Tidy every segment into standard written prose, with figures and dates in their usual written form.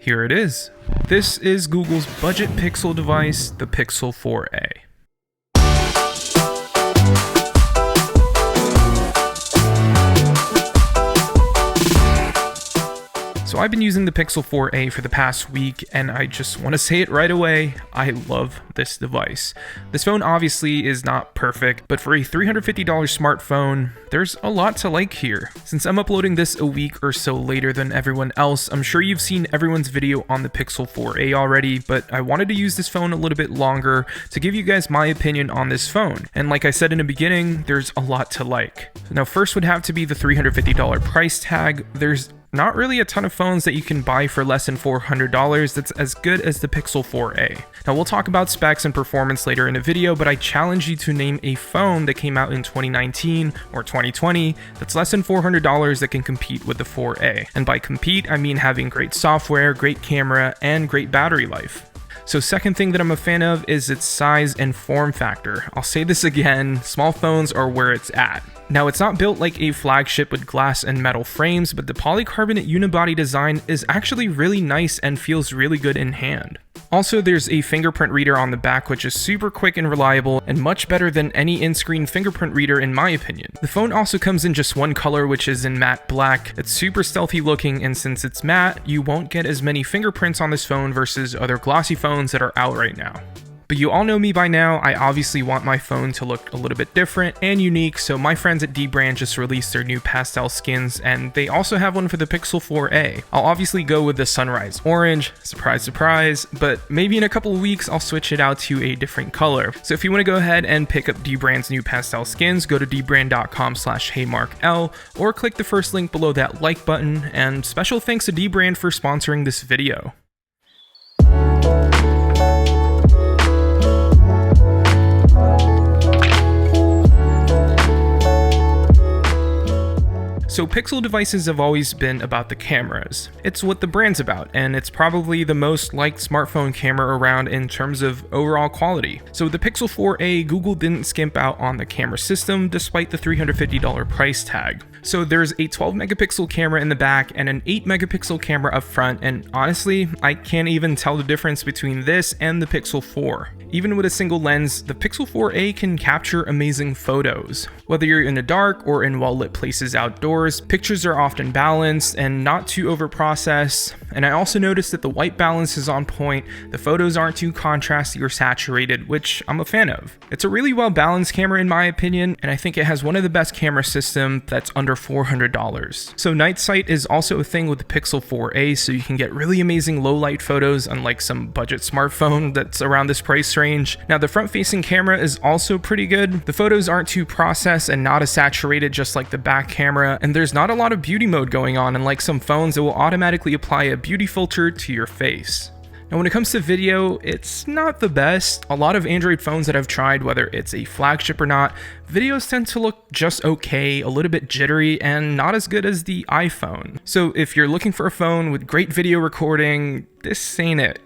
Here it is. This is Google's budget Pixel device, the Pixel 4a. So I've been using the Pixel 4a for the past week, and I just want to say it right away, I love this device. This phone obviously is not perfect, but for a $350 smartphone, there's a lot to like here. Since I'm uploading this a week or so later than everyone else, I'm sure you've seen everyone's video on the Pixel 4a already, but I wanted to use this phone a little bit longer to give you guys my opinion on this phone. And like I said in the beginning, there's a lot to like. Now first would have to be the $350 price tag. There's not really a ton of phones that you can buy for less than $400 that's as good as the Pixel 4a. Now we'll talk about specs and performance later in the video, but I challenge you to name a phone that came out in 2019 or 2020 that's less than $400 that can compete with the 4a. And by compete, I mean having great software, great camera, and great battery life. So second thing that I'm a fan of is its size and form factor. I'll say this again, small phones are where it's at. Now it's not built like a flagship with glass and metal frames, but the polycarbonate unibody design is actually really nice and feels really good in hand. Also, there's a fingerprint reader on the back, which is super quick and reliable and much better than any in-screen fingerprint reader in my opinion. The phone also comes in just one color, which is in matte black. It's super stealthy looking, and since it's matte, you won't get as many fingerprints on this phone versus other glossy phones that are out right now. But you all know me by now, I obviously want my phone to look a little bit different and unique, so my friends at Dbrand just released their new pastel skins, and they also have one for the Pixel 4a. I'll obviously go with the sunrise orange, surprise surprise, but maybe in a couple of weeks I'll switch it out to a different color. So if you want to go ahead and pick up Dbrand's new pastel skins, go to dbrand.com/heymarkl or click the first link below that like button, and special thanks to Dbrand for sponsoring this video. So Pixel devices have always been about the cameras. It's what the brand's about, and it's probably the most liked smartphone camera around in terms of overall quality. So with the Pixel 4a, Google didn't skimp out on the camera system despite the $350 price tag. So there's a 12 megapixel camera in the back and an 8 megapixel camera up front, and honestly, I can't even tell the difference between this and the Pixel 4. Even with a single lens, the Pixel 4a can capture amazing photos. Whether you're in the dark or in well-lit places outdoors, pictures are often balanced and not too over-processed. And I also noticed that the white balance is on point, the photos aren't too contrasty or saturated, which I'm a fan of. It's a really well-balanced camera in my opinion, and I think it has one of the best camera systems that's under $400. So night sight is also a thing with the Pixel 4a, so you can get really amazing low-light photos unlike some budget smartphone that's around this price range. Now the front-facing camera is also pretty good. The photos aren't too processed and not as saturated just like the back camera, and there's not a lot of beauty mode going on, unlike some phones that will automatically apply a beauty filter to your face. Now when it comes to video, it's not the best. A lot of Android phones that I've tried, whether it's a flagship or not, videos tend to look just okay, a little bit jittery, and not as good as the iPhone. So if you're looking for a phone with great video recording, this ain't it.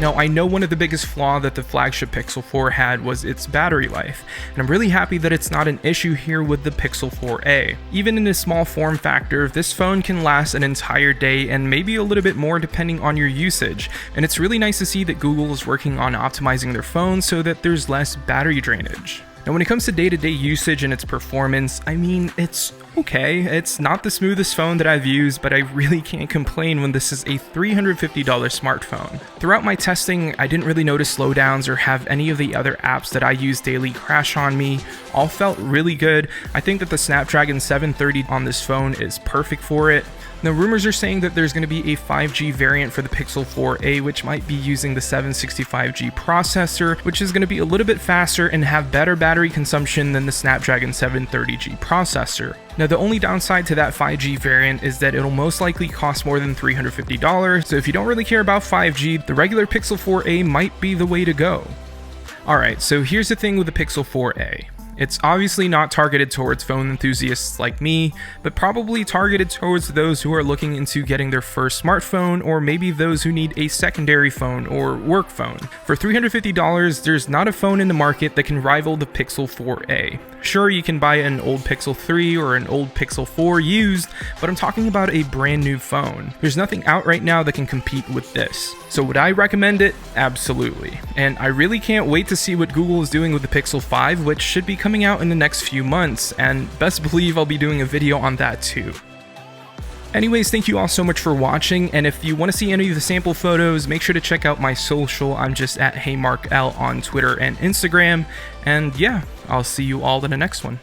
Now, I know one of the biggest flaws that the flagship Pixel 4 had was its battery life, and I'm really happy that it's not an issue here with the Pixel 4a. Even in a small form factor, this phone can last an entire day and maybe a little bit more depending on your usage, and it's really nice to see that Google is working on optimizing their phones so that there's less battery drainage. Now when it comes to day-to-day usage and its performance, I mean, it's okay. It's not the smoothest phone that I've used, but I really can't complain when this is a $350 smartphone. Throughout my testing, I didn't really notice slowdowns or have any of the other apps that I use daily crash on me. All felt really good. I think that the Snapdragon 730 on this phone is perfect for it. Now, rumors are saying that there's going to be a 5G variant for the Pixel 4a, which might be using the 765G processor, which is going to be a little bit faster and have better battery consumption than the Snapdragon 730G processor. Now, the only downside to that 5G variant is that it'll most likely cost more than $350, so if you don't really care about 5G, the regular Pixel 4a might be the way to go. Alright, so here's the thing with the Pixel 4a. It's obviously not targeted towards phone enthusiasts like me, but probably targeted towards those who are looking into getting their first smartphone, or maybe those who need a secondary phone or work phone. For $350, there's not a phone in the market that can rival the Pixel 4a. Sure, you can buy an old Pixel 3 or an old Pixel 4 used, but I'm talking about a brand new phone. There's nothing out right now that can compete with this. So would I recommend it? Absolutely. And I really can't wait to see what Google is doing with the Pixel 5, which should be coming out in the next few months, and best believe I'll be doing a video on that too. Anyways, thank you all so much for watching, and if you want to see any of the sample photos, make sure to check out my social. I'm just at HeyMarkL on Twitter and Instagram, and yeah, I'll see you all in the next one.